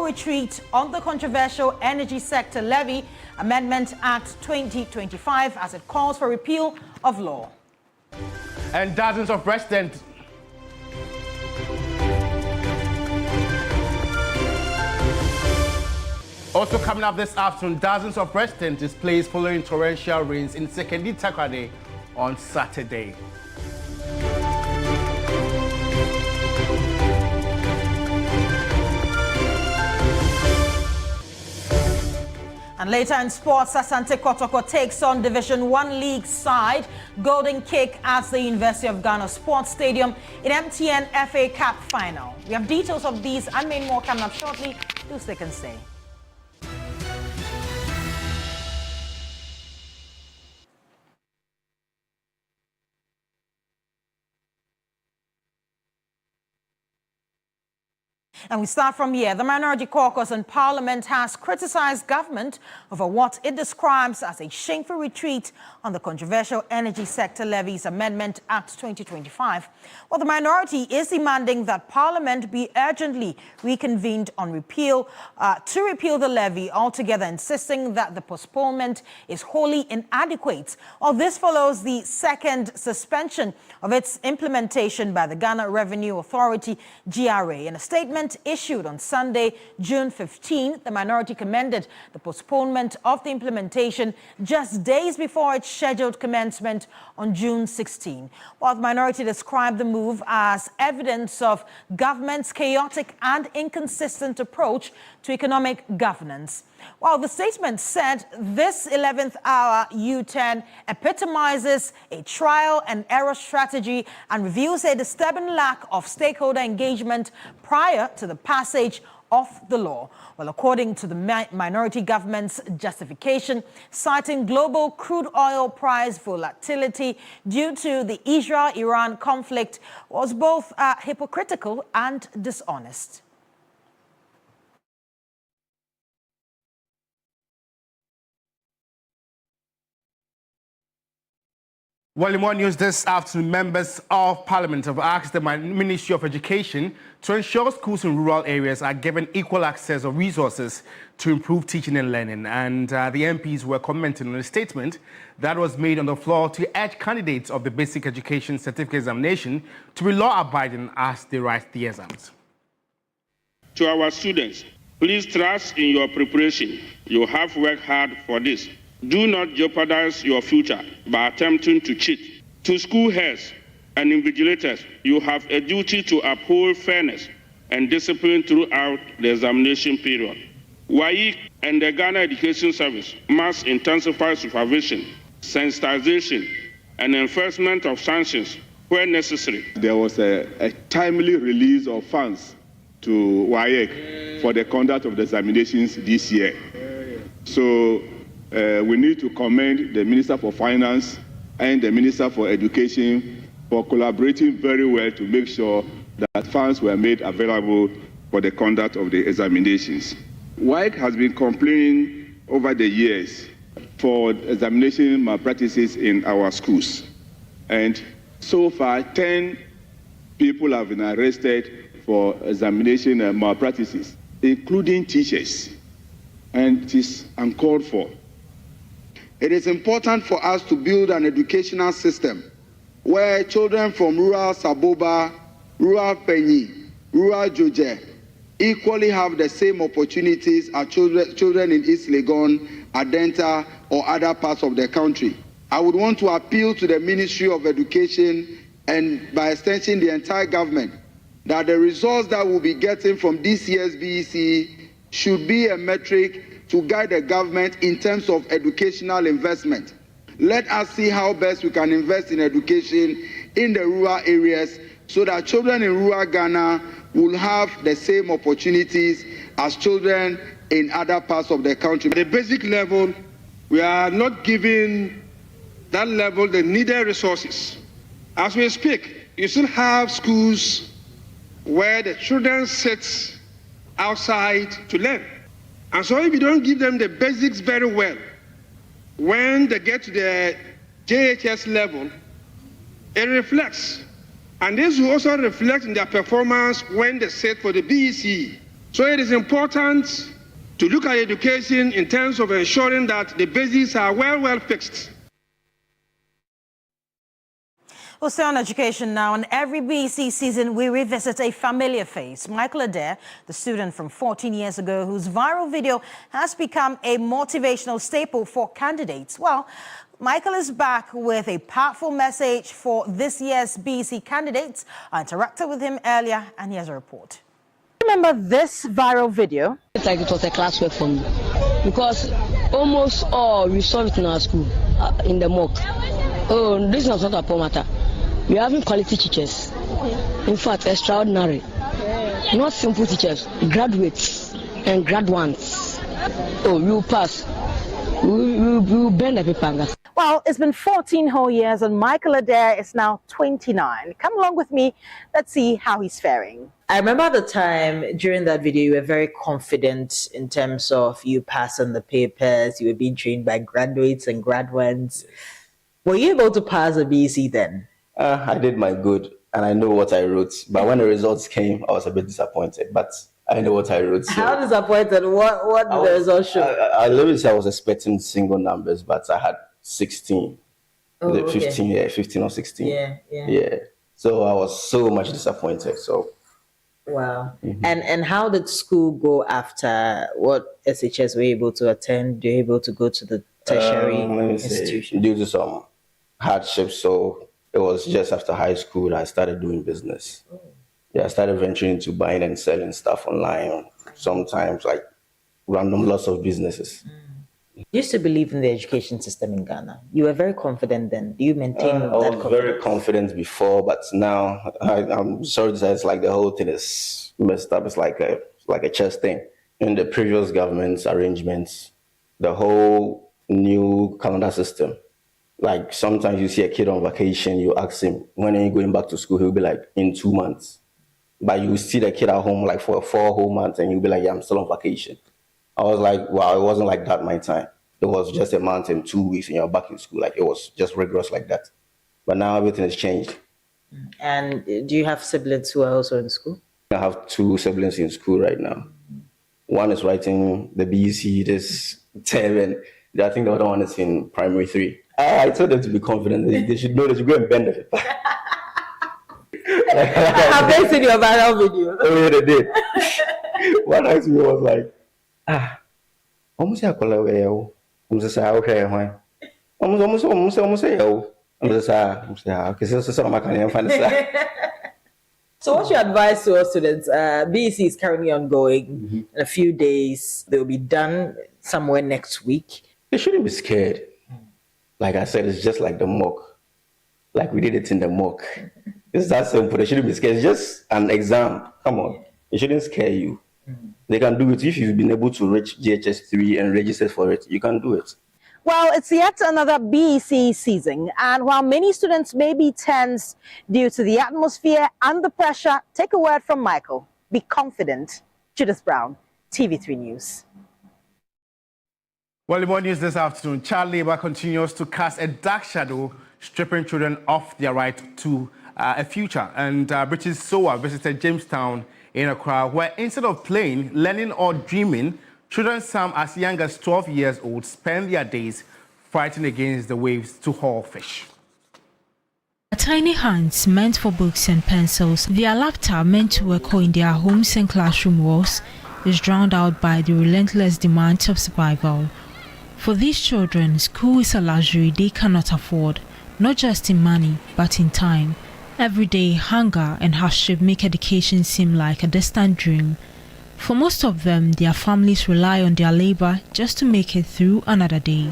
retreat on the controversial Energy Sector Levy Amendment Act 2025 as it calls for repeal of law. And dozens of residents also coming up this afternoon, dozens of residents displaced following torrential rains in Takoradi on Saturday. And later in sports, Asante Kotoko takes on Division 1 League side Golden Kick at the University of Ghana Sports Stadium in MTN FA Cup final. We have details of these and many more coming up shortly. Do stick and stay. And we start from here. The Minority Caucus in Parliament has criticized government over what it describes as a shameful retreat on the controversial Energy Sector Levies Amendment Act 2025. Well, the minority is demanding that Parliament be urgently reconvened on to repeal the levy altogether, insisting that the postponement is wholly inadequate. Well, this follows the second suspension of its implementation by the Ghana Revenue Authority, GRA. In a statement issued on Sunday, June 15, the minority commended the postponement of the implementation just days before its scheduled commencement on June 16. While the minority described the move as evidence of government's chaotic and inconsistent approach to economic governance. While the statement said this 11th hour U-turn epitomizes a trial and error strategy and reveals a disturbing lack of stakeholder engagement prior to the passage of the law. Well, according to the minority government's justification, citing global crude oil price volatility due to the Israel-Iran conflict was both hypocritical and dishonest. Well, in more news this afternoon, members of Parliament have asked the Ministry of Education to ensure schools in rural areas are given equal access of resources to improve teaching and learning. And the MPs were commenting on a statement that was made on the floor to urge candidates of the Basic Education Certificate Examination to be law-abiding as they write the exams. To our students, please trust in your preparation. You have worked hard for this. Do not jeopardize your future by attempting to cheat. To school heads and invigilators, you have a duty to uphold fairness and discipline throughout the examination period. WAEC and the Ghana Education Service must intensify supervision, sensitization, and enforcement of sanctions where necessary. There was a timely release of funds to WAEC for the conduct of the examinations this year. So we need to commend the Minister for Finance and the Minister for Education for collaborating very well to make sure that funds were made available for the conduct of the examinations. WAEC has been complaining over the years for examination malpractices in our schools. And so far, 10 people have been arrested for examination malpractices, including teachers. And it is uncalled for. It is important for us to build an educational system where children from rural Saboba, rural Penyi, rural Joje equally have the same opportunities as children in East Legon, Adenta, or other parts of the country. I would want to appeal to the Ministry of Education and by extension the entire government that the results that we'll be getting from this year's BEC should be a metric to guide the government in terms of educational investment. Let us see how best we can invest in education in the rural areas so that children in rural Ghana will have the same opportunities as children in other parts of the country. At the basic level, we are not giving that level the needed resources. As we speak, you still have schools where the children sit outside to learn. And so if you don't give them the basics very well, when they get to the JHS level, it reflects. And this will also reflect in their performance when they sit for the BEC. So it is important to look at education in terms of ensuring that the basics are well fixed. We'll stay on education now. In every BEC season, we revisit a familiar face. Michael Adair, the student from 14 years ago, whose viral video has become a motivational staple for candidates. Well, Michael is back with a powerful message for this year's BEC candidates. I interacted with him earlier, and he has a report. Remember this viral video? It's like it was a classwork for me, because almost all we saw it in our school, in the mock. Oh, this is not a poor matter. We are having quality teachers. In fact, extraordinary. Not simple teachers, graduates and grad ones. Oh, you pass. You bend the paper. Well, it's been 14 whole years and Michael Adair is now 29. Come along with me. Let's see how he's faring. I remember at the time during that video, you were very confident in terms of you passing the papers. You were being trained by graduates and grad ones. Were you able to pass the BEC then? I did my good and I know what I wrote. But when the results came, I was a bit disappointed. But I know what I wrote. So how disappointed? What did the results show? I literally said I was expecting single numbers, but I had 16. Oh, 15, okay. 15 or 16. Yeah. So I was so much disappointed. So wow. And how did school go after? What SHS were you able to attend? Were you able to go to the tertiary institution? Due to some hardships, so it was just after high school I started doing business. Yeah, I started venturing into buying and selling stuff online. Sometimes like random lots of businesses. You used to believe in the education system in Ghana. You were very confident then. Do you maintain that confidence? I was very confident before, but now I'm sorry to say it's like the whole thing is messed up. It's like a chess thing. In the previous government's arrangements, the whole new calendar system, like sometimes you see a kid on vacation, you ask him, when are you going back to school? He'll be like, in 2 months. But you see the kid at home like for 4 whole months and you'll be like, yeah, I'm still on vacation. I was like, wow, it wasn't like that my time. It was just a month and 2 weeks and you're back in school. Like it was just rigorous like that. But now everything has changed. And do you have siblings who are also in school? I have 2 siblings in school right now. One is writing the BEC this term, and I think the other one is in primary 3. I told them to be confident. They should know they should go and bend the paper. Have they seen your viral video? Oh, yeah, they did. One asked me was like, almost I call away. I'm just saying, okay, why? Almost say, oh, I'm just saying, okay, so I can't find this. So what's your advice to our students? BEC is currently ongoing. In a few days, they'll be done somewhere next week. They shouldn't be scared. Like I said, it's just like the mock. Like we did it in the mock. It's that simple. They shouldn't be scared. It's just an exam. Come on. It shouldn't scare you. They can do it. If you've been able to reach GHS 3 and register for it, you can do it. Well, it's yet another BEC season, and while many students may be tense due to the atmosphere and the pressure, take a word from Michael. Be confident. Judith Brown, TV3 News. Well, in more news this afternoon, child labor continues to cast a dark shadow, stripping children of their right to a future. And British SOA visited Jamestown in Accra, where instead of playing, learning or dreaming, children some as young as 12 years old spend their days fighting against the waves to haul fish. Their tiny hands meant for books and pencils, their laughter meant to echo in their homes and classroom walls, is drowned out by the relentless demands of survival. For these children, school is a luxury they cannot afford, not just in money, but in time. Every day, hunger and hardship make education seem like a distant dream. For most of them, their families rely on their labor just to make it through another day.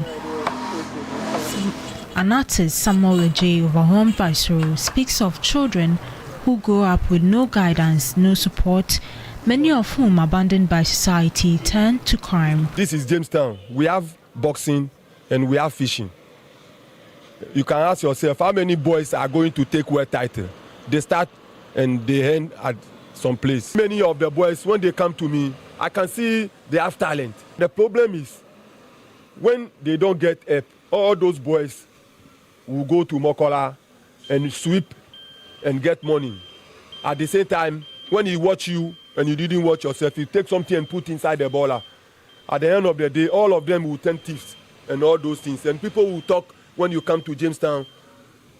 An artist, Samuel J, overwhelmed by sorrow, speaks of children who grow up with no guidance, no support, many of whom, abandoned by society, turn to crime. This is Jamestown. We have boxing and we have fishing. You can ask yourself how many boys are going to take world title. They start and they end at some place. Many of the boys, when they come to me, I can see they have talent. The problem is when they don't get help, all those boys will go to Mokola and sweep and get money. At the same time, when he watch you, and you didn't watch yourself, you take something and put inside the boiler. At the end of the day, all of them will turn thieves and all those things. And people will talk when you come to Jamestown,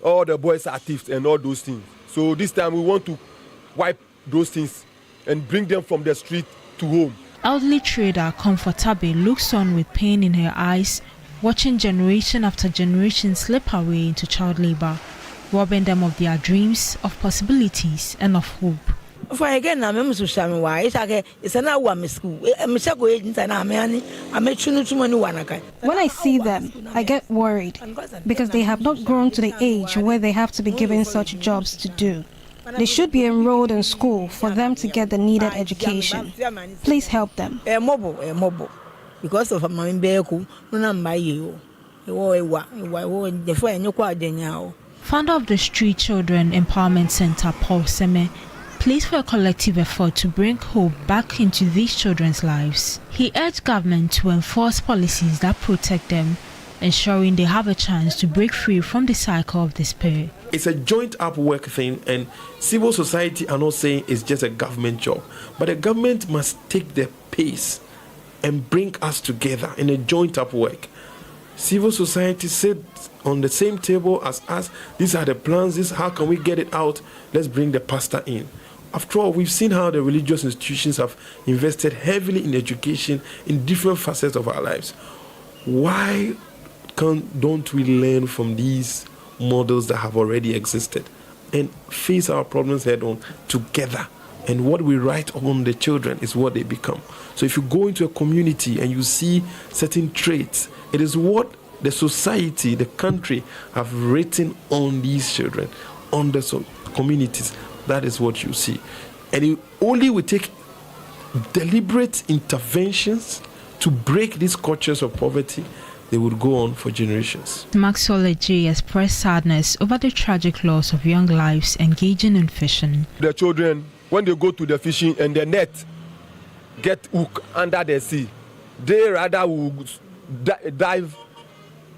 all the boys are thieves and all those things. So this time we want to wipe those things and bring them from the street to home. Elderly trader Comfortable looks on with pain in her eyes, watching generation after generation slip away into child labor, robbing them of their dreams, of possibilities, and of hope. For again, I'm social media. It's an hour school. When I see them, I get worried because they have not grown to the age where they have to be given such jobs to do. They should be enrolled in school for them to get the needed education. Please help them. Because of my vehicle, Founder of the Street Children Empowerment Center, Paul Seme, pleads for a collective effort to bring hope back into these children's lives. He urged government to enforce policies that protect them, ensuring they have a chance to break free from the cycle of despair. It's a joint up work thing, and civil society are not saying it's just a government job, but the government must take the pace and bring us together in a joint up work. Civil society sit on the same table as us. These are the plans. This how can we get it out? Let's bring the pastor in. After all, we've seen how the religious institutions have invested heavily in education in different facets of our lives. Why don't we learn from these models that have already existed and face our problems head on together? And what we write on the children is what they become. So if you go into a community and you see certain traits, it is what the society, the country have written on these children, on the communities. That is what you see. And it only will take deliberate interventions to break these cultures of poverty. They would go on for generations. Maxwell J. expressed sadness over the tragic loss of young lives engaging in fishing. The children, when they go to the fishing and the net get hooked under the sea, they rather will dive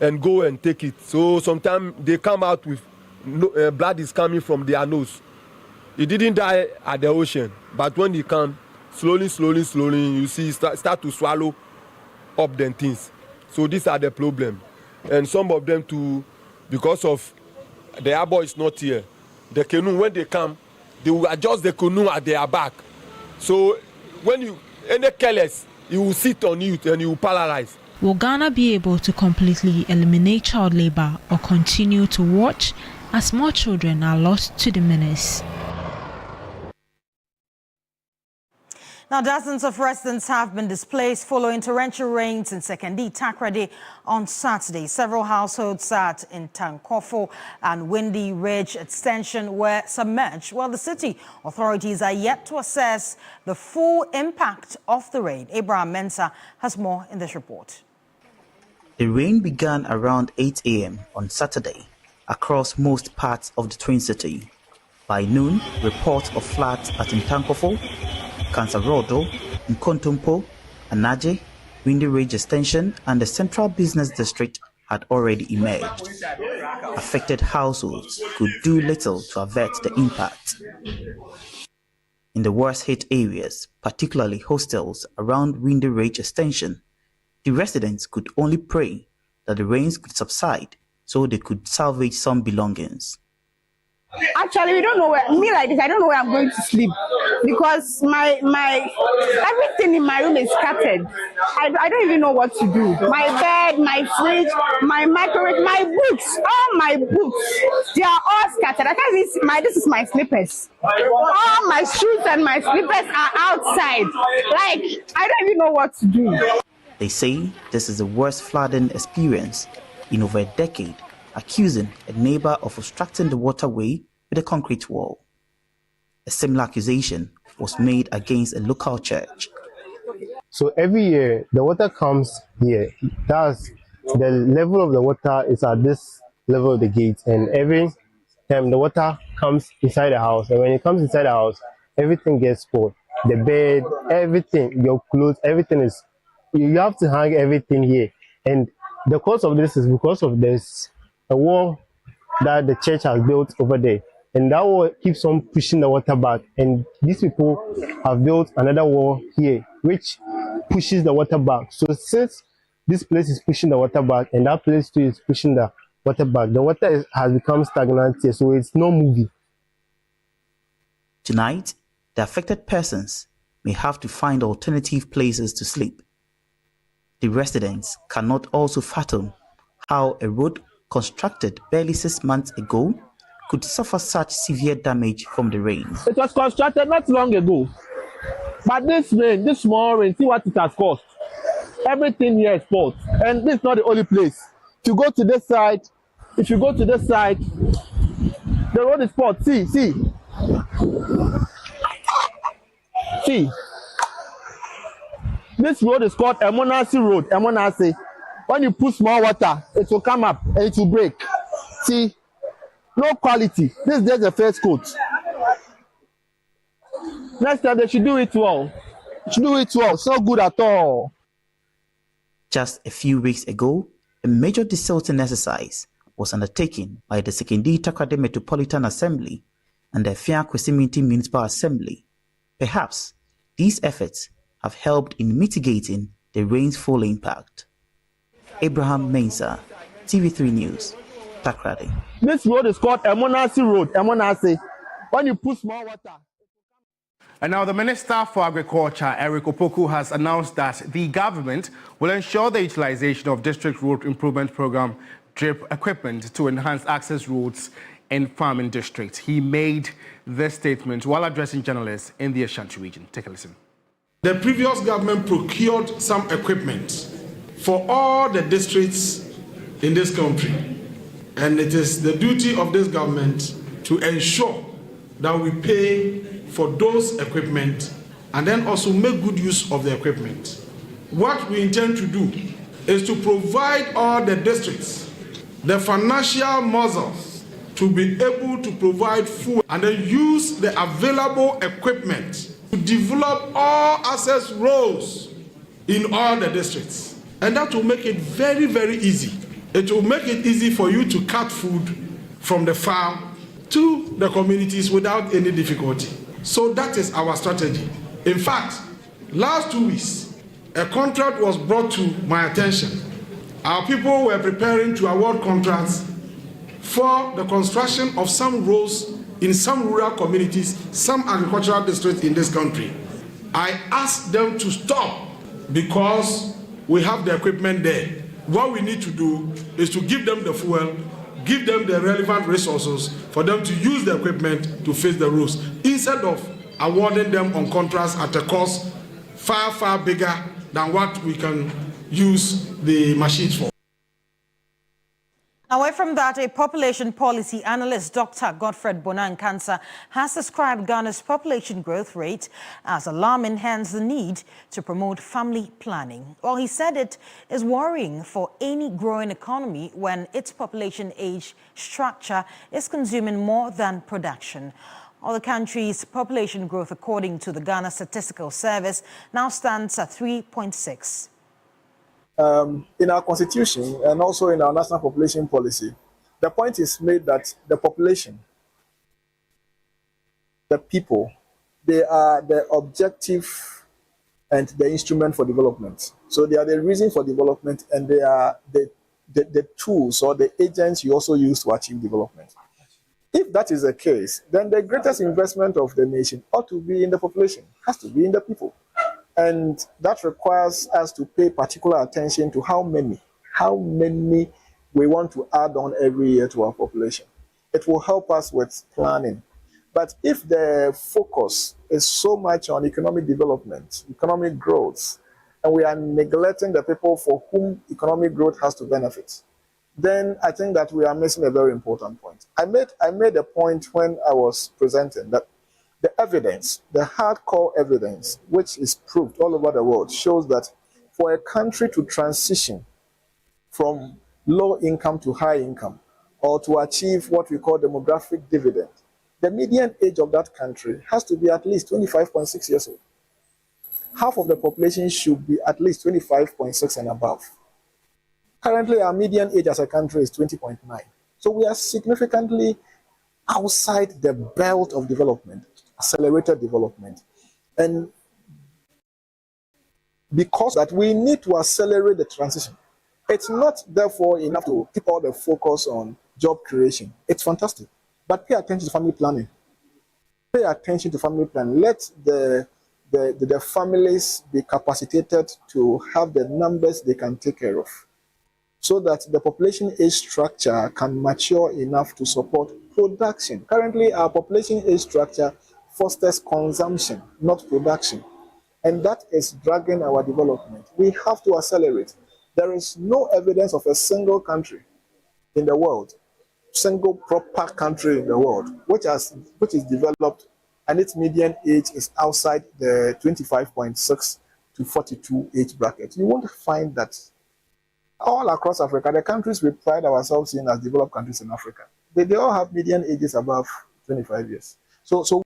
and go and take it. So sometimes they come out with blood is coming from their nose. He didn't die at the ocean, but when he comes, slowly, you see start to swallow up them things. So these are the problem. And some of them too, because of the arbor is not here, the canoe, when they come, they will adjust the canoe at their back. So when you, any careless, you will sit on it and you will paralyze. Will Ghana be able to completely eliminate child labor or continue to watch as more children are lost to the menace? Now, dozens of residents have been displaced following torrential rains in Sekondi, Takoradi on Saturday. Several households at Ntankofo and Windy Ridge Extension were submerged, while the city authorities are yet to assess the full impact of the rain. Abraham Mensah has more in this report. The rain began around 8 a.m. on Saturday across most parts of the Twin City. By noon, reports of floods at Ntankofo, Kansarodo, Nkontompo, Anaje, Windy Ridge Extension and the Central Business District had already emerged. Affected households could do little to avert the impact. In the worst hit areas, particularly hostels around Windy Ridge Extension, the residents could only pray that the rains could subside so they could salvage some belongings. Actually, we don't know where, me like this, I don't know where I'm going to sleep because my everything in my room is scattered. I don't even know what to do. My bed, my fridge, my microwave, my books, all my books, they are all scattered. I can't see this is my slippers. All my shoes and my slippers are outside. Like, I don't even know what to do. They say this is the worst flooding experience in over a decade, accusing a neighbor of obstructing the waterway with a concrete wall. A similar accusation was made against a local church. So every year, the water comes here. That's the level of the water is at this level of the gate. And every time the water comes inside the house, and when it comes inside the house, everything gets spoiled. The bed, everything, your clothes, everything is, you have to hang everything here. And the cause of this is because of this, a wall that the church has built over there. and that wall keeps on pushing the water back. And these people have built another wall here, which pushes the water back. So since this place is pushing the water back, and that place too is pushing the water back, the water has become stagnant here, so it's not moving. Tonight, the affected persons may have to find alternative places to sleep. The residents cannot also fathom how a road constructed barely 6 months ago could suffer such severe damage from the rain. It was constructed not long ago, but this rain, this small rain, see what it has caused. Everything here is fault, and this is not the only place. If you go to this side, the road is fault. See. This road is called Emonasi Road. Emonasi. When you put small water, it will come up and it will break. See, no quality. This is just the first coat. Next time they should do it well. It's not good at all. Just a few weeks ago, a major desilting exercise was undertaken by the Sekindi Takoradi Metropolitan Assembly and the Efia Kwesiminti Municipal Assembly. Perhaps these efforts have helped in mitigating the rain's full impact. Abraham Mensah, TV3 News, Takoradi. This road is called Emonasi Road. Emonasi. When you put small water. And now the Minister for Agriculture, Eric Opoku, has announced that the government will ensure the utilization of District Road Improvement Program drip equipment to enhance access roads in farming districts. He made this statement while addressing journalists in the Ashanti region. Take a listen. The previous government procured some equipment for all the districts in this country. And it is the duty of this government to ensure that we pay for those equipment and then also make good use of the equipment. What we intend to do is to provide all the districts the financial muscles to be able to provide food and then use the available equipment to develop all access roads in all the districts. And that will make it very, very easy. It will make it easy for you to cut food from the farm to the communities without any difficulty. So that is our strategy. In fact, last 2 weeks, a contract was brought to my attention. Our people were preparing to award contracts for the construction of some roads in some rural communities, some agricultural districts in this country. I asked them to stop because we have the equipment there. What we need to do is to give them the fuel, give them the relevant resources for them to use the equipment to fix the roads, instead of awarding them on contracts at a cost far, far bigger than what we can use the machines for. Away from that, a population policy analyst, Dr. Godfred Bonankansa, has described Ghana's population growth rate as alarming, hence the need to promote family planning. Well, he said it is worrying for any growing economy when its population age structure is consuming more than production. Well, the country's population growth, according to the Ghana Statistical Service, now stands at 3.6. In our constitution and also in our national population policy, the point is made that the population, the people, they are the objective and the instrument for development. So they are the reason for development, and they are the tools or the agents you also use to achieve development. If that is the case, then the greatest investment of the nation ought to be in the population, has to be in the people. And that requires us to pay particular attention to how many we want to add on every year to our population. It will help us with planning. But if the focus is so much on economic development, economic growth, and we are neglecting the people for whom economic growth has to benefit, then I think that we are missing a very important point. I made a point when I was presenting that the evidence, the hardcore evidence, which is proved all over the world, shows that for a country to transition from low income to high income, or to achieve what we call demographic dividend, the median age of that country has to be at least 25.6 years old. Half of the population should be at least 25.6 and above. Currently, our median age as a country is 20.9. So we are significantly outside the belt of development, accelerated development. And because that we need to accelerate the transition. It's not therefore enough to keep all the focus on job creation. It's fantastic, but pay attention to family planning. Pay attention to family planning. Let the families be capacitated to have the numbers they can take care of, so that the population age structure can mature enough to support production. Currently, our population age structure fosters consumption, not production. And that is dragging our development. We have to accelerate. There is no evidence of a single country in the world, single proper country in the world, which is developed and its median age is outside the 25.6 to 42 age bracket. You won't find that all across Africa. The countries we pride ourselves in as developed countries in Africa, they all have median ages above 25 years. So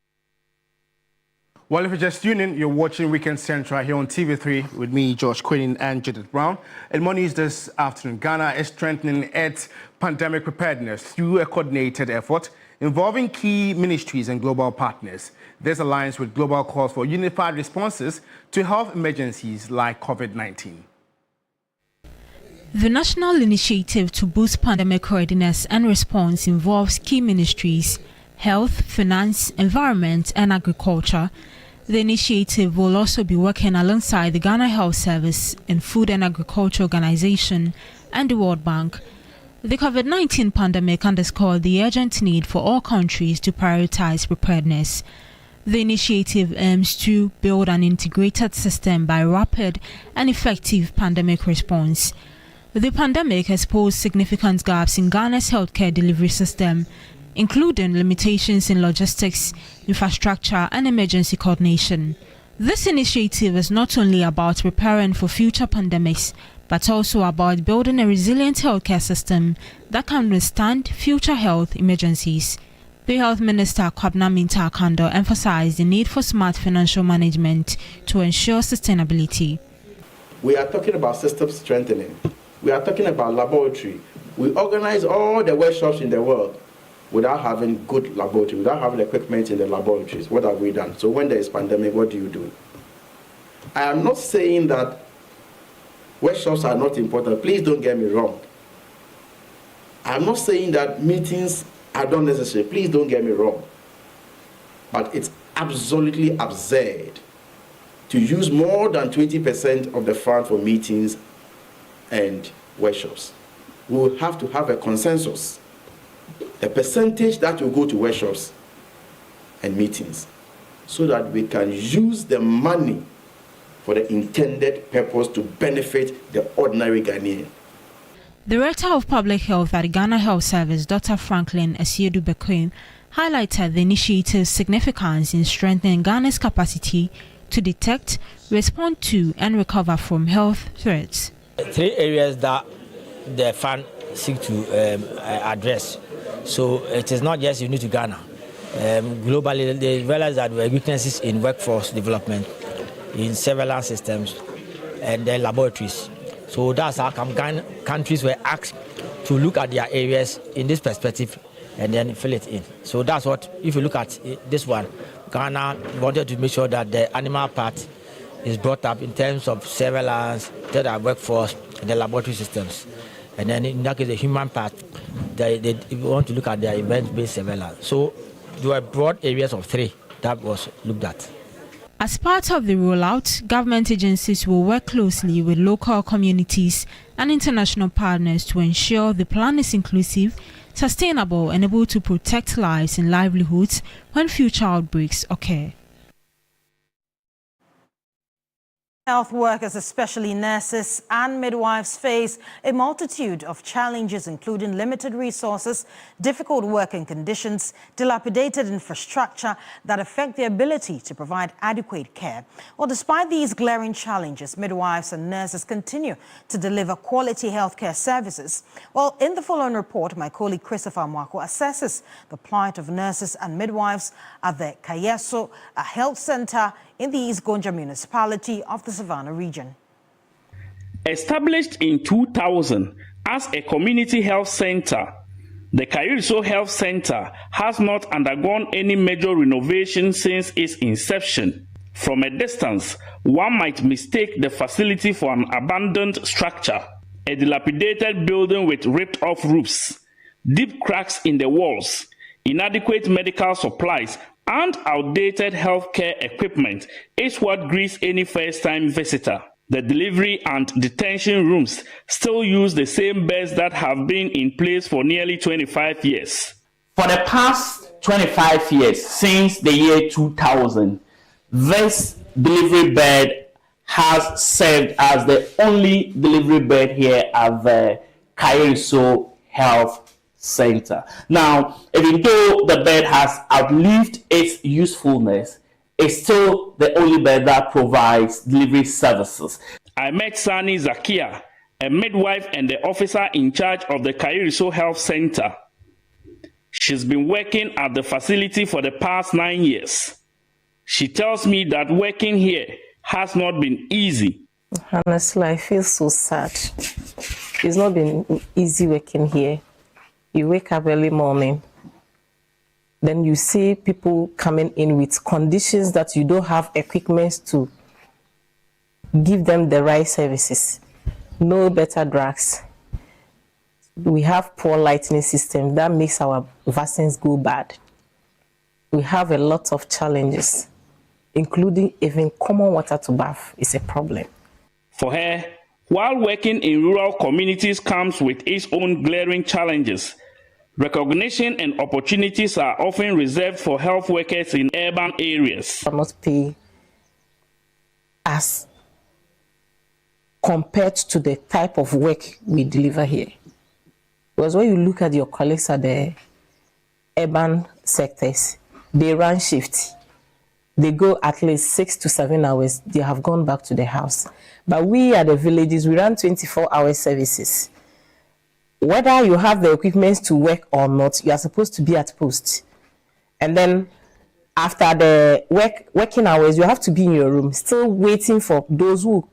Well, if you're just tuning in, you're watching Weekend Central here on TV3 with me, George Quinn, and Judith Brown. And more news this afternoon. Ghana is strengthening its pandemic preparedness through a coordinated effort involving key ministries and global partners. This aligns with global calls for unified responses to health emergencies like COVID-19. The national initiative to boost pandemic readiness and response involves key ministries, health, finance, environment, and agriculture. The initiative will also be working alongside the Ghana Health Service and Food and Agriculture Organization and the World Bank. The COVID-19 pandemic underscored the urgent need for all countries to prioritize preparedness. The initiative aims to build an integrated system by rapid and effective pandemic response. The pandemic has posed significant gaps in Ghana's healthcare delivery system, including limitations in logistics, infrastructure, and emergency coordination. This initiative is not only about preparing for future pandemics, but also about building a resilient healthcare system that can withstand future health emergencies. The Health Minister, Kwabena Minta-Akando, emphasized the need for smart financial management to ensure sustainability. We are talking about system strengthening. We are talking about laboratory. We organize all the workshops in the world without having good laboratory, without having equipment in the laboratories. What have we done? So when there is pandemic, what do you do? I am not saying that workshops are not important. Please don't get me wrong. I'm not saying that meetings are not necessary. Please don't get me wrong. But it's absolutely absurd to use more than 20% of the fund for meetings and workshops. We will have to have a consensus. The percentage that will go to workshops and meetings, so that we can use the money for the intended purpose to benefit the ordinary Ghanaian. The Director of Public Health at the Ghana Health Service, Dr. Franklin Asiedu-Bekwem, highlighted the initiative's significance in strengthening Ghana's capacity to detect, respond to, and recover from health threats. 3 areas that the fund seeks to address. So it is not just unique to Ghana. Globally, they realize that there are weaknesses in workforce development, in surveillance systems, and their laboratories. So that's how come countries were asked to look at their areas in this perspective and then fill it in. So that's what, if you look at this one, Ghana wanted to make sure that the animal part is brought up in terms of surveillance, the workforce, and the laboratory systems. And then in that case, the human part, they want to look at their event-based surveillance. So there were broad areas of 3 that was looked at. As part of the rollout, government agencies will work closely with local communities and international partners to ensure the plan is inclusive, sustainable, and able to protect lives and livelihoods when future outbreaks occur. Health workers, especially nurses and midwives, face a multitude of challenges, including limited resources, difficult working conditions, dilapidated infrastructure that affect their ability to provide adequate care. Well, despite these glaring challenges, midwives and nurses continue to deliver quality healthcare services. Well, in the following report, my colleague Christopher Mwako assesses the plight of nurses and midwives at the Kayeso Health Center in the East Gonja municipality of the Savannah region. Established in 2000 as a community health center, The Kairiso Health Center has not undergone any major renovation since its inception. From a distance, one might mistake the facility for an abandoned structure, a dilapidated building with ripped-off roofs, deep cracks in the walls, inadequate medical supplies, and outdated healthcare equipment is what greets any first-time visitor. The delivery and detention rooms still use the same beds that have been in place for nearly 25 years. For the past 25 years, since the year 2000, this delivery bed has served as the only delivery bed here at the Kairiso Health Center. Now, even though the bed has outlived its usefulness, it's still the only bed that provides delivery services. I met Sani Zakia, a midwife and the officer in charge of the Kairiso Health Center. She's been working at the facility for the past 9 years. She tells me that working here has not been easy. Honestly, I feel so sad. It's not been easy working here. You wake up early morning, then you see people coming in with conditions that you don't have equipment to give them the right services. No better drugs. We have poor lighting system that makes our vaccines go bad. We have a lot of challenges, including even common water to bath is a problem. For her, while working in rural communities comes with its own glaring challenges, recognition and opportunities are often reserved for health workers in urban areas. Not pay as compared to the type of work we deliver here. Because when you look at your colleagues at the urban sectors, they run shifts. They go at least 6 to 7 hours. They have gone back to the house. But we at the villages, we run 24-hour services. Whether you have the equipment to work or not, you are supposed to be at post. And then after the working hours, you have to be in your room, still waiting for those who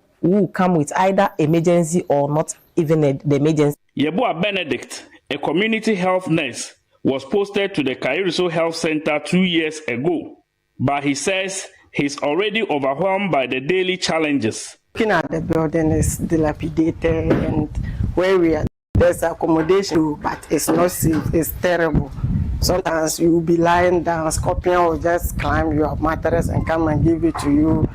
come with either emergency or not even the emergency. Yeboah Benedict, a community health nurse, was posted to the Kairiso Health Center 2 years ago. But he says he's already overwhelmed by the daily challenges. Looking at the building is dilapidated, and where we are, there's accommodation, but it's not safe, it's terrible. Sometimes you will be lying down, scorpion will just climb your mattress and come and give it to you.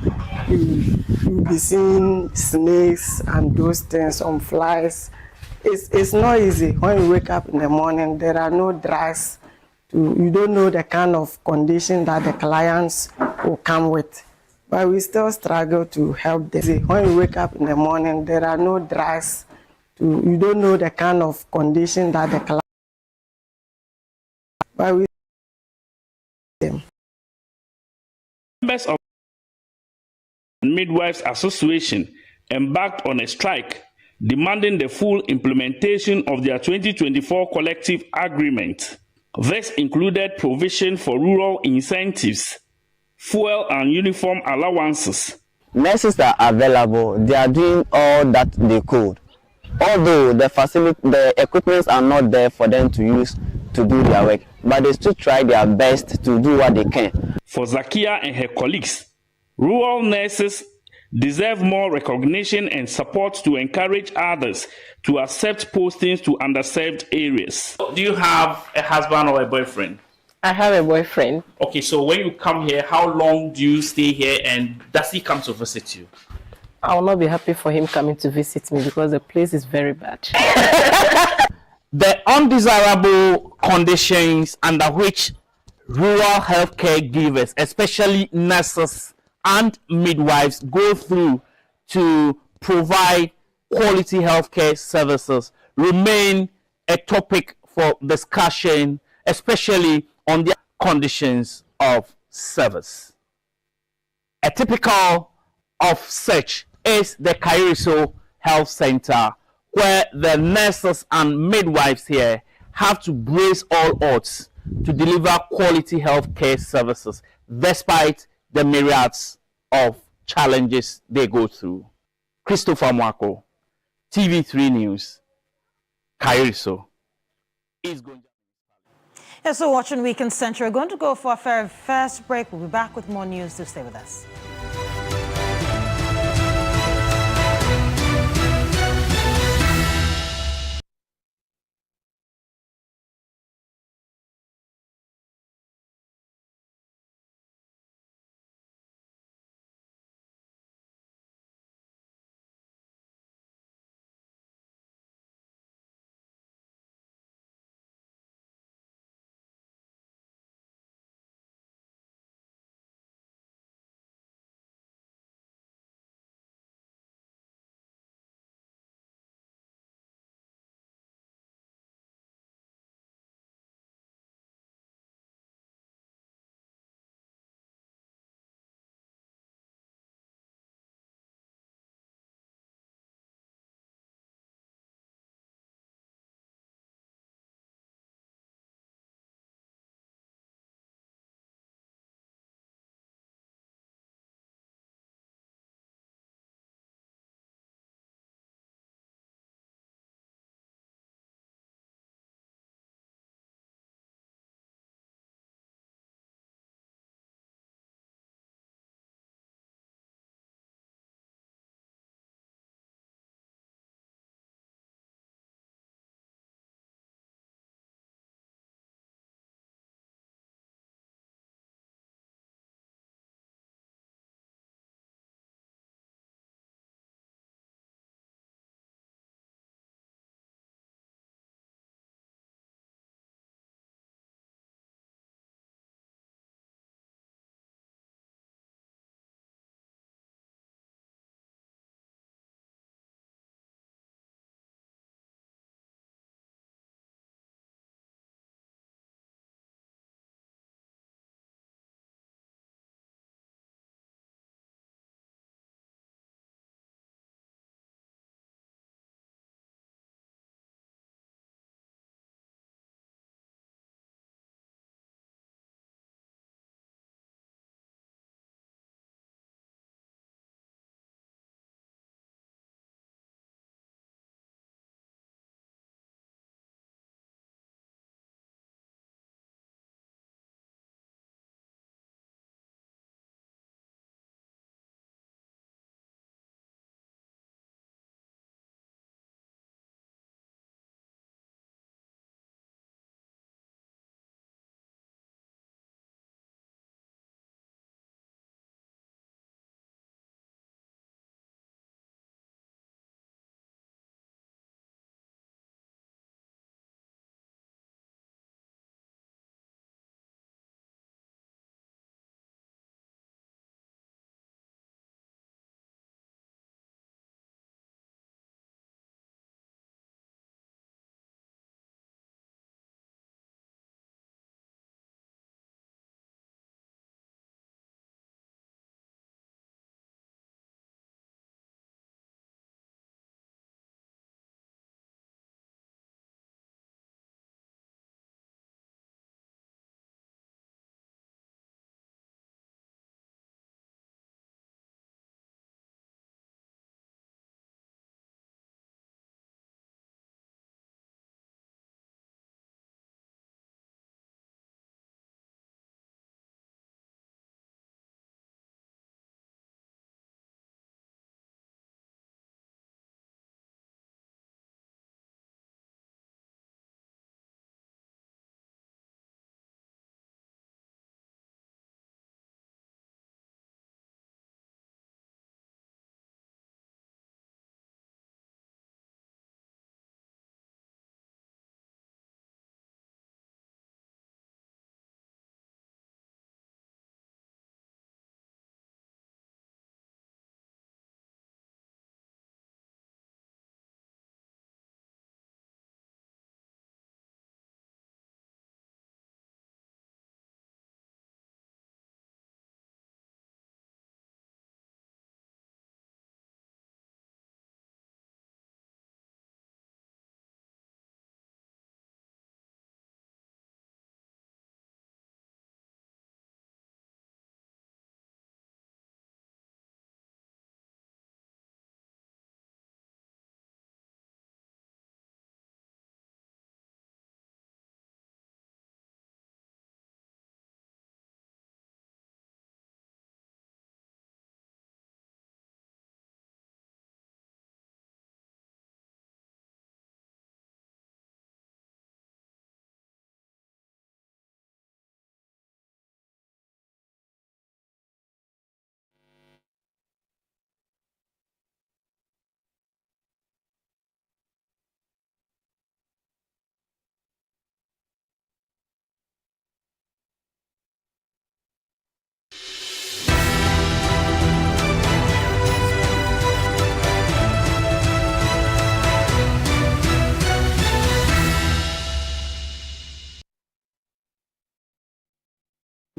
You'll be seeing snakes and those things, some flies. It's not easy. When you wake up in the morning, there are no drugs. You don't know the kind of condition that the clients will come with. But we still struggle to help them. When you wake up in the morning, there are no drugs. You don't know the kind of condition that the clients. But we them. Members of the Midwives Association embarked on a strike demanding the full implementation of their 2024 collective agreement. This included provision for rural incentives, fuel and uniform allowances. Nurses that are available, they are doing all that they could. Although the equipments are not there for them to use to do their work, but they still try their best to do what they can. For Zakia and her colleagues, rural nurses deserve more recognition and support to encourage others to accept postings to underserved areas. Do you have a husband or a boyfriend? I have a boyfriend. Okay, so when you come here, how long do you stay here, and does he come to visit you? I will not be happy for him coming to visit me because the place is very bad. The undesirable conditions under which rural healthcare givers, especially nurses and midwives, go through to provide quality healthcare services remain a topic for discussion, especially on the conditions of service. A typical of such is the Kairiso Health Center, where the nurses and midwives here have to brace all odds to deliver quality healthcare services despite the myriads of challenges they go through. Christopher Mwako, TV3 News, Kairiso is going to Yes, so watching Weekend Central. We're going to go for a very first break. We'll be back with more news. Do stay with us.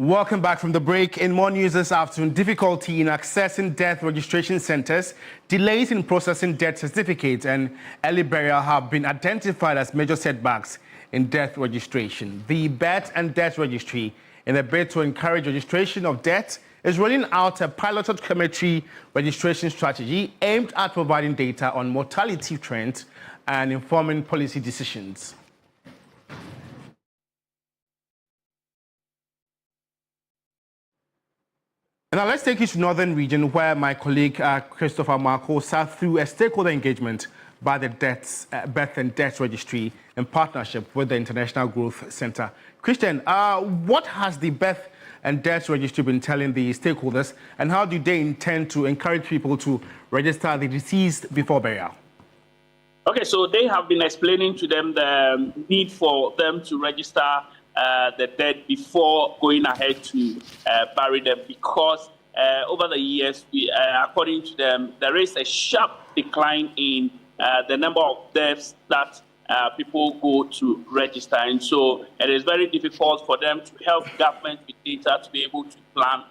Welcome back from the break. In more news this afternoon, difficulty in accessing death registration centers, delays in processing death certificates, and early burial have been identified as major setbacks in death registration. The Birth and Death Registry, in a bid to encourage registration of death, is rolling out a piloted cemetery registration strategy aimed at providing data on mortality trends and informing policy decisions. And now let's take you to Northern Region, where my colleague Christopher Marco sat through a stakeholder engagement by the Birth and Death Registry in partnership with the International Growth Center. Christian, what has the Birth and Death Registry been telling the stakeholders, and how do they intend to encourage people to register the deceased before burial? Okay, so they have been explaining to them the need for them to register the dead before going ahead to bury them, because over the years, according to them, there is a sharp decline in the number of deaths that people go to register. And so it is very difficult for them to help government with data to be able to plan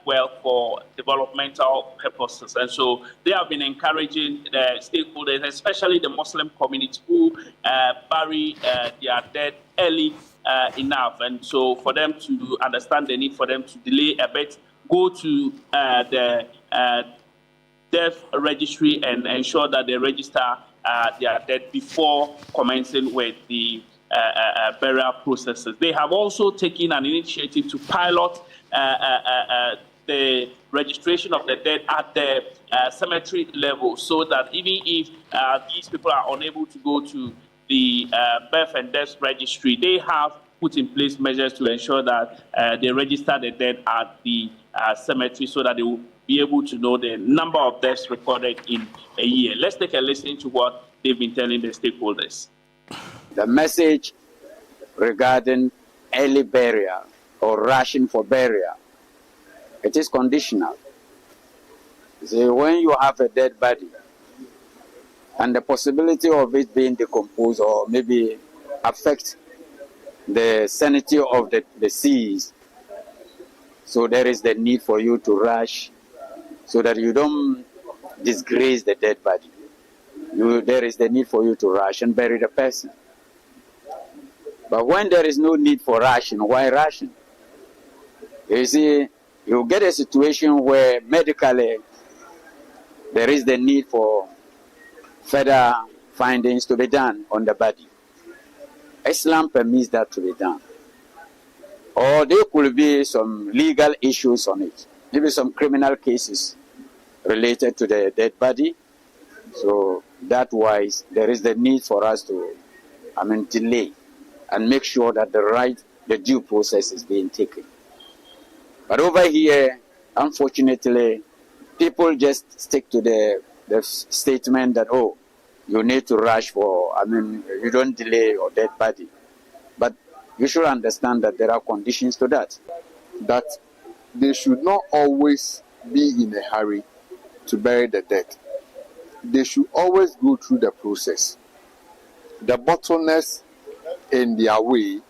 well for developmental purposes. And so they have been encouraging the stakeholders, especially the Muslim community, who bury their dead early enough. And so for them to understand the need for them to delay a bit, go to the death registry and ensure that they register their dead before commencing with the burial processes. They have also taken an initiative to pilot the registration of the dead at the cemetery level, so that even if these people are unable to go to the Birth and Death Registry, they have put in place measures to ensure that they register the dead at the cemetery, so that they will be able to know the number of deaths recorded in a year. Let's take a listen to what they've been telling the stakeholders. The message regarding early burial or rushing for burial, it is conditional. See, when you have a dead body and the possibility of it being decomposed or maybe affect the sanity of the deceased, so there is the need for you to rush so that you don't disgrace the dead body. There is the need for you to rush and bury the person. But when there is no need for rushing, why rushing? You see, you get a situation where medically there is the need for further findings to be done on the body. Islam permits that to be done. Or there could be some legal issues on it. Maybe some criminal cases related to the dead body. So that wise, there is the need for us to, delay and make sure that the due process is being taken. But over here, unfortunately, people just stick to the statement that, oh, you need to rush for, you don't delay your dead body. But you should understand that there are conditions to that. That they should not always be in a hurry to bury the dead. They should always go through the process. The bottlenecks in their way,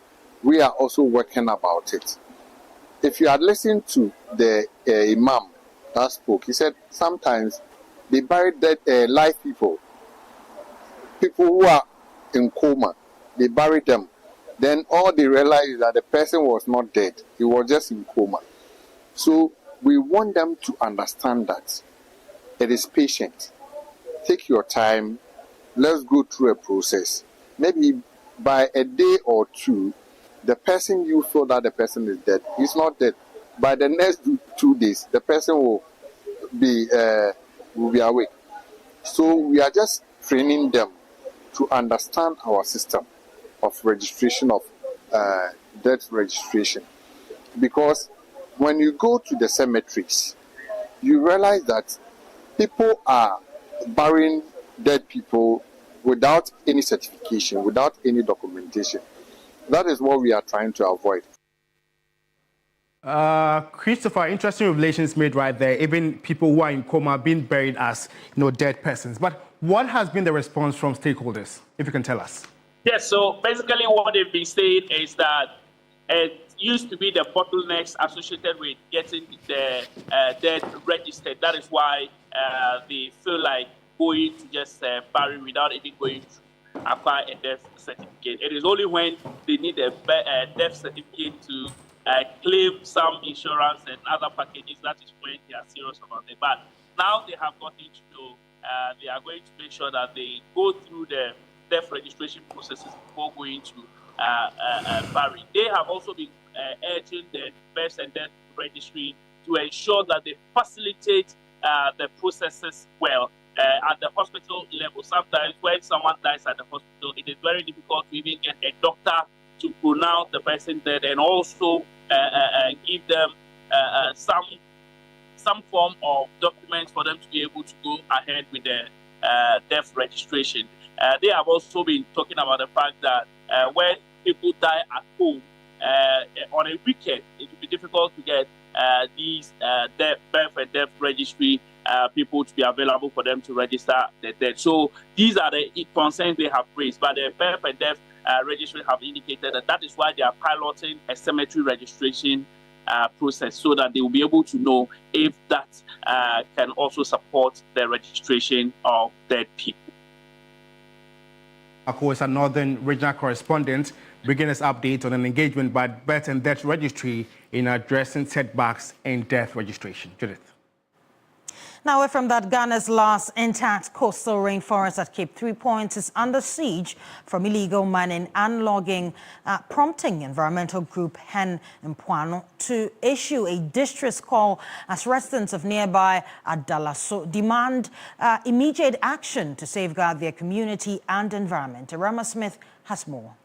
we are also working about it. If you had listened to the imam that spoke, he said sometimes they bury dead live people who are in coma, they bury them. Then all they realize is that the person was not dead, he was just in coma. So we want them to understand that it is patient. Take your time, let's go through a process. Maybe by a day or two, the person you thought that the person is dead, he's not dead. By the next 2 days, the person will be awake. So we are just training them to understand our system of registration of death registration. Because when you go to the cemeteries, you realize that people are burying dead people without any certification, without any documentation. That is what we are trying to avoid. Christopher, interesting revelations made right there. Even people who are in coma being buried as dead persons. But what has been the response from stakeholders, if you can tell us? Yes, so basically what they've been saying is that it used to be the bottlenecks associated with getting the debt registered. That is why they feel like going to just bury without even going to acquire a death certificate. It is only when they need a death certificate to claim some insurance and other packages that is when they are serious about it. But now they have gotten to know they are going to make sure that they go through the death registration processes before going to bury. They have also been urging the birth and death registry to ensure that they facilitate the processes well at the hospital level. Sometimes when someone dies at the hospital, it is very difficult to even get a doctor to pronounce the person dead and also give them some form of documents for them to be able to go ahead with the death registration. They have also been talking about the fact that when people die at home on a weekend, it will be difficult to get these birth and death registry people to be available for them to register the death. So these are the concerns they have raised. But the birth and death registry have indicated that is why they are piloting a cemetery registration process, so that they will be able to know if that can also support the registration of dead people. Ako is a Northern Regional correspondent, bringing us updates on an engagement by Birth and Death Registry in addressing setbacks in death registration. Judith. Now, away from that, Ghana's last intact coastal rainforest at Cape 3 Points is under siege from illegal mining and logging, prompting environmental group Hen Mpuano to issue a distress call as residents of nearby Adalaso demand immediate action to safeguard their community and environment. Rama Smith has more.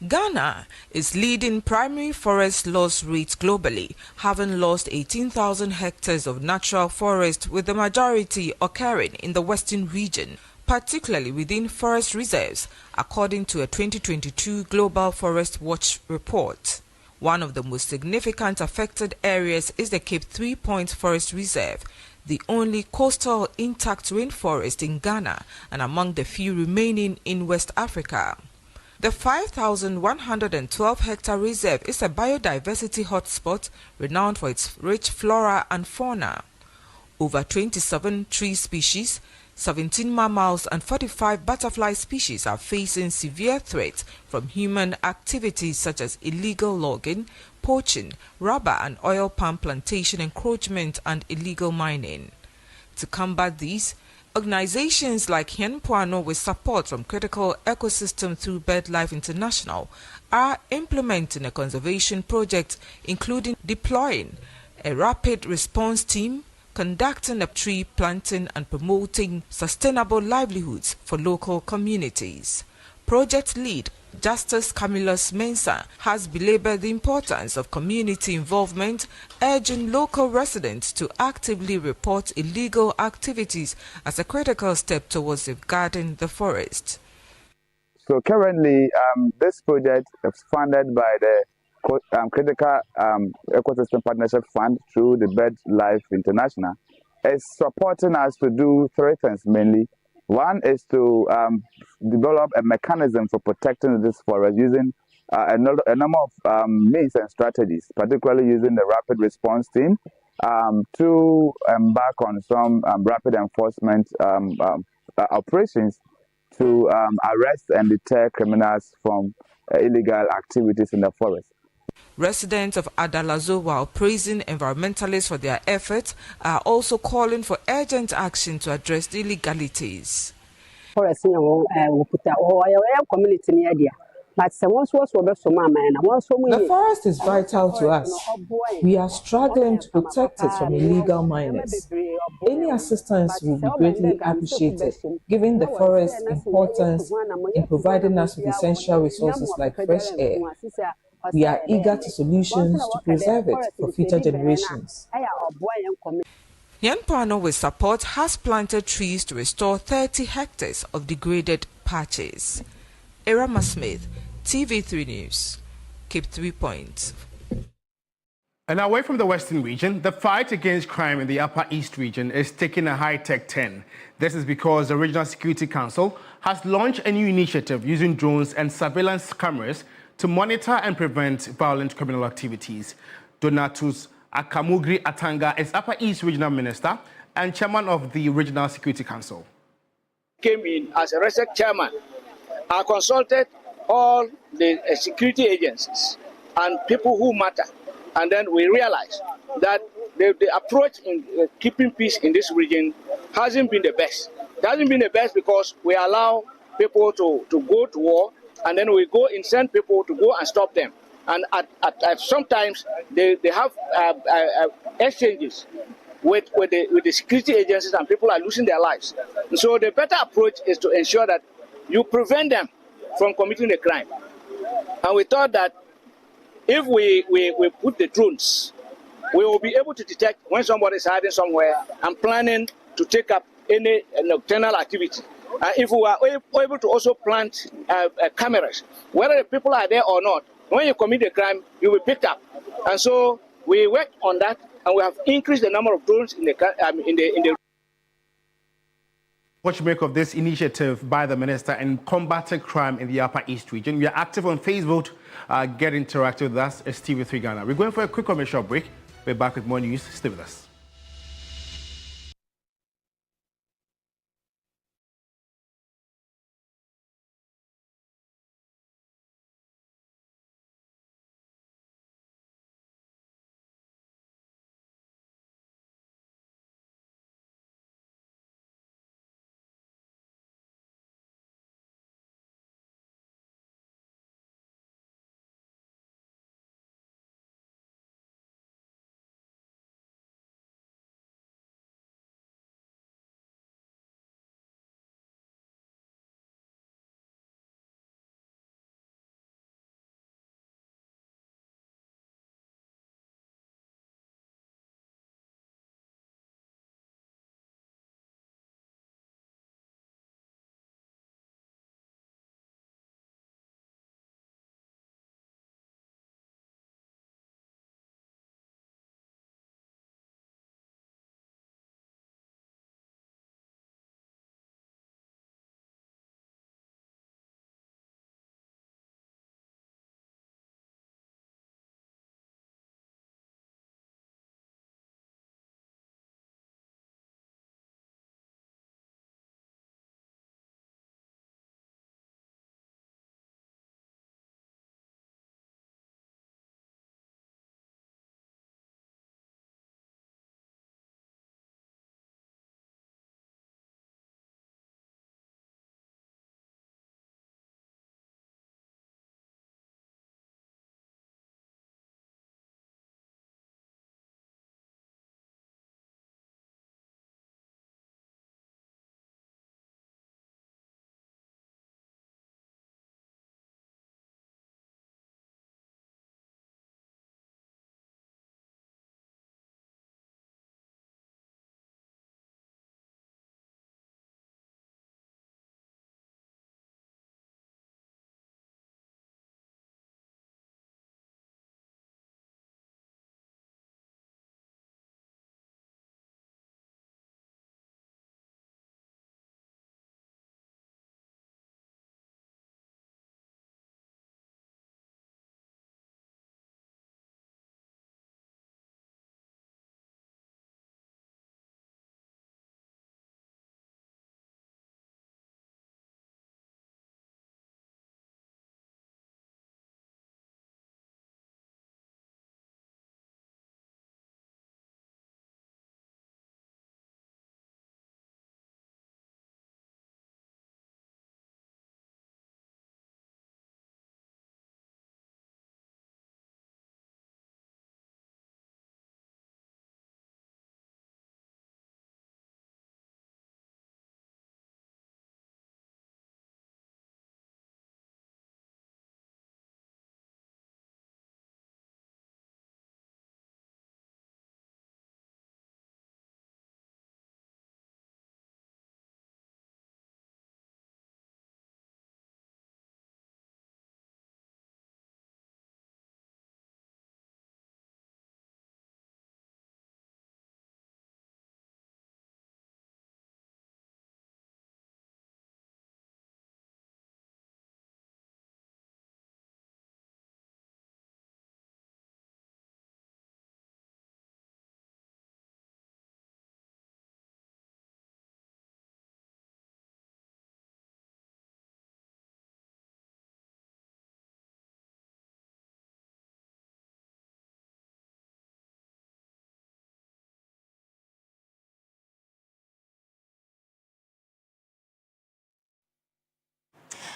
Ghana is leading primary forest loss rate globally, having lost 18,000 hectares of natural forest, with the majority occurring in the western region, particularly within forest reserves, according to a 2022 Global Forest Watch report. One of the most significant affected areas is the Cape 3 Points Forest Reserve, the only coastal intact rainforest in Ghana and among the few remaining in West Africa. The 5,112-hectare reserve is a biodiversity hotspot renowned for its rich flora and fauna. Over 27 tree species, 17 mammals and 45 butterfly species are facing severe threats from human activities such as illegal logging, poaching, rubber and oil palm plantation encroachment and illegal mining. To combat these, organizations like Hen Mpuano, with support from Critical Ecosystem through BirdLife International, are implementing a conservation project, including deploying a rapid response team, conducting a tree planting and promoting sustainable livelihoods for local communities. Project lead Justice Camillus Mensah has belabored the importance of community involvement, urging local residents to actively report illegal activities as a critical step towards safeguarding the forest. So currently, this project is funded by the Critical Ecosystem Partnership Fund through the BirdLife International. It's supporting us to do three things mainly. One is to develop a mechanism for protecting this forest using a number of means and strategies, particularly using the rapid response team to embark on some rapid enforcement operations to arrest and deter criminals from illegal activities in the forest. Residents of Adalazo, while praising environmentalists for their efforts, are also calling for urgent action to address the illegalities. The forest is vital to us. We are struggling to protect it from illegal miners. Any assistance will be greatly appreciated, given the forest's importance in providing us with essential resources like fresh air. We are eager to solutions to preserve it for future generations. Hen Mpuano, with support, has planted trees to restore 30 hectares of degraded patches. Rama Smith, TV3 News, Cape 3 Points. And away from the Western region, the fight against crime in the Upper East region is taking a high-tech turn. This is because the Regional Security Council has launched a new initiative using drones and surveillance cameras to monitor and prevent violent criminal activities. Donatus Akamugri Atanga is Upper East Regional Minister and Chairman of the Regional Security Council. Came in as a research chairman. I consulted all the security agencies and people who matter. And then we realized that the approach in keeping peace in this region hasn't been the best. It hasn't been the best because we allow people to go to war, and then we go and send people to go and stop them. And at sometimes they have exchanges with the security agencies, and people are losing their lives. And so the better approach is to ensure that you prevent them from committing the crime. And we thought that if we put the drones, we will be able to detect when somebody is hiding somewhere and planning to take up any nocturnal activity. If we are able to also plant cameras, whether the people are there or not, when you commit a crime, you will be picked up. And so we worked on that, and we have increased the number of drones in the What you make of this initiative by the minister in combating crime in the Upper East region? We are active on Facebook. Get interactive with us. It's TV3 Ghana. We're going for a quick commercial break. We're back with more news. Stay with us.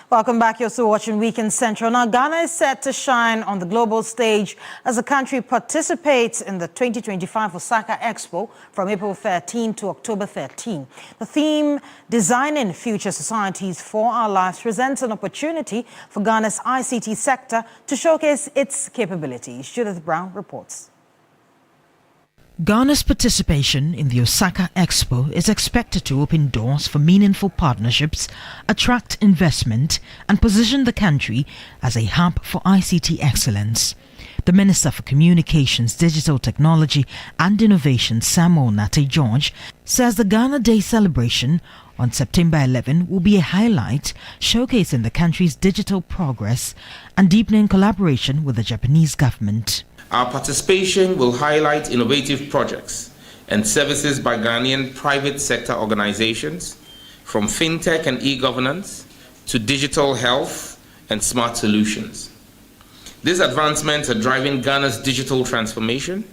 Welcome back. You're still watching Weekend Central. Now, Ghana is set to shine on the global stage as the country participates in the 2025 Osaka Expo from April 13 to October 13. The theme, Designing Future Societies for Our Lives, presents an opportunity for Ghana's ICT sector to showcase its capabilities. Judith Brown reports. Ghana's participation in the Osaka Expo is expected to open doors for meaningful partnerships, attract investment, and position the country as a hub for ICT excellence. The Minister for Communications, Digital Technology and Innovation, Samuel Nate George, says the Ghana Day celebration on September 11 will be a highlight, showcasing the country's digital progress and deepening collaboration with the Japanese government. Our participation will highlight innovative projects and services by Ghanaian private sector organizations, from fintech and e-governance to digital health and smart solutions. These advancements are driving Ghana's digital transformation.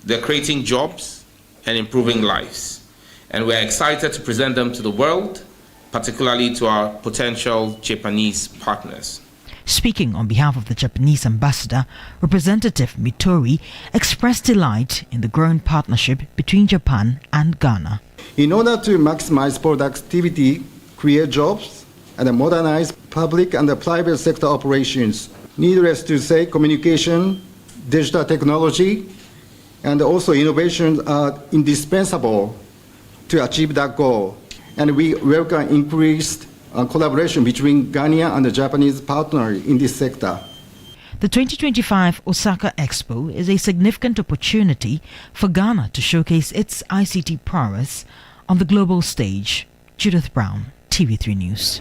They're creating jobs and improving lives. And we're excited to present them to the world, particularly to our potential Japanese partners. Speaking on behalf of the Japanese ambassador, Representative Mitori expressed delight in the growing partnership between Japan and Ghana. In order to maximize productivity, create jobs, and modernize public and private sector operations, needless to say, communication, digital technology, and also innovation are indispensable to achieve that goal. And we welcome increased collaboration between Ghana and the Japanese partner in this sector. The 2025 Osaka Expo is a significant opportunity for Ghana to showcase its ICT prowess on the global stage. Judith Brown, TV3 News.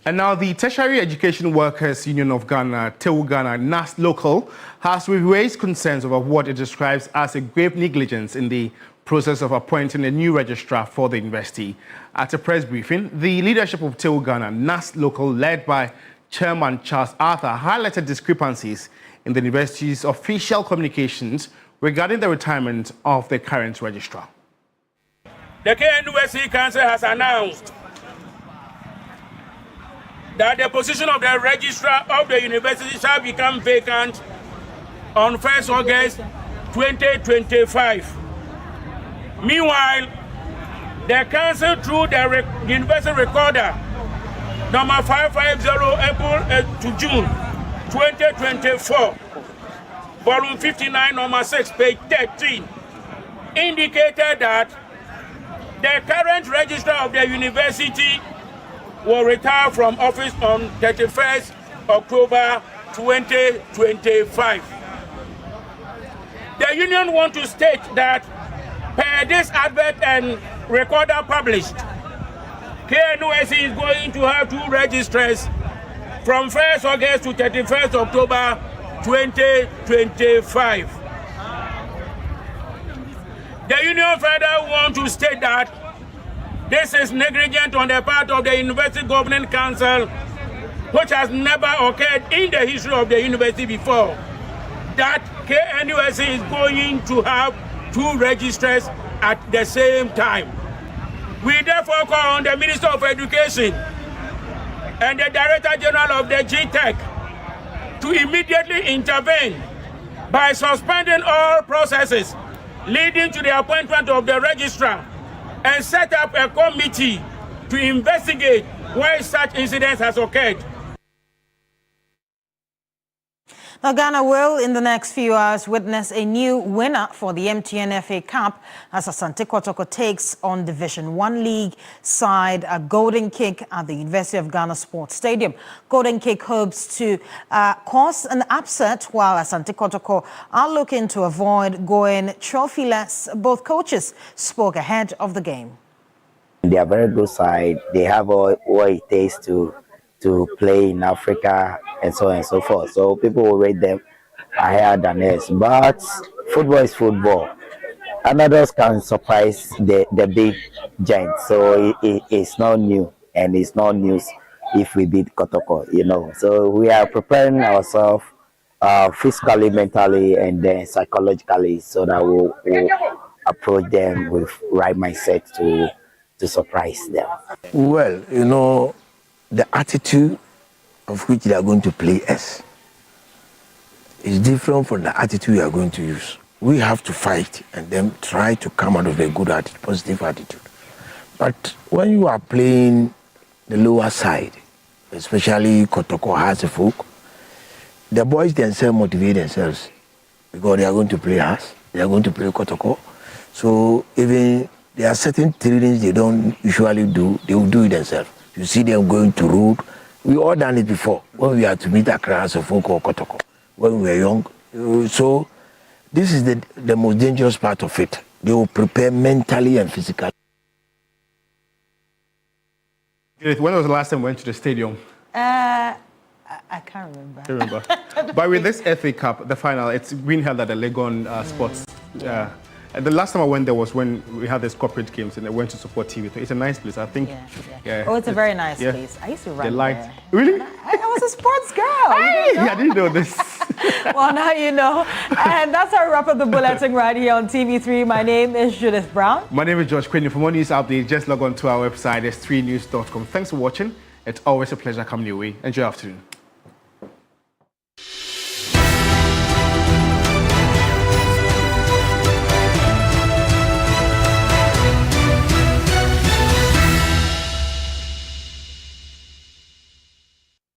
And now the Tertiary Education Workers Union of Ghana, TEU Ghana, NAS Local, has raised concerns over what it describes as a grave negligence in the process of appointing a new registrar for the university. At a press briefing, the leadership of TEU Ghana, NAS Local, led by Chairman Charles Arthur, highlighted discrepancies in the university's official communications regarding the retirement of the current registrar. The KNUSC Council has announced that the position of the registrar of the university shall become vacant on 1st August 2025. Meanwhile, the council, through the university recorder number 550 April to June 2024, volume 59, number 6, page 13, indicated that the current registrar of the university will retire from office on 31st October 2025. The union want to state that per this advert and recorder published, KNUSC is going to have 2 registrars from 1st August to 31st October 2025. The union further want to state that this is negligent on the part of the University Governing Council, which has never occurred in the history of the university before, that KNUSC is going to have 2 registrars at the same time. We therefore call on the Minister of Education and the Director General of the GTech to immediately intervene by suspending all processes leading to the appointment of the registrar and set up a committee to investigate why such incidents has occurred. Now, Ghana will, in the next few hours, witness a new winner for the MTN FA Cup as Asante Kotoko takes on Division 1 League side Golden Kick at the University of Ghana Sports Stadium. Golden Kick hopes to cause an upset, while Asante Kotoko are looking to avoid going trophyless. Both coaches spoke ahead of the game. They are very good side. They have all what it takes to play in Africa and so on and so forth. So people will rate them higher than us. But football is football. Underdogs can surprise the big giants. So it's not new, and it's not news if we beat Kotoko, you know. So we are preparing ourselves physically, mentally, and then psychologically, so that we'll approach them with right mindset to surprise them? Well, you know, the attitude of which they are going to play us is different from the attitude we are going to use. We have to fight and then try to come out of a good attitude, positive attitude. But when you are playing the lower side, especially Kotoko has a folk, the boys themselves motivate themselves because they are going to play us, they are going to play Kotoko. So even there are certain trainings they don't usually do, they will do it themselves. You see them going to road. We all done it before when we had to meet Accra as a folk or Kotoko when we were young. So this is the most dangerous part of it. They will prepare mentally and physically. When was the last time we went to the stadium? I can't remember. But with this FA Cup, the final, it's been held at the Legon Sports. And the last time I went there was when we had these corporate games and I went to support TV. It's a nice place, I think. Yeah. Oh, it's a very nice place. I used to run there. Really? I was a sports girl. Hey, I didn't know this. Well, now you know. And that's our wrap up the bulletin right here on TV3. My name is Judith Brown. My name is George Quinn. For more news updates, just log on to our website, s3news.com. Thanks for watching. It's always a pleasure coming your way. Enjoy your afternoon.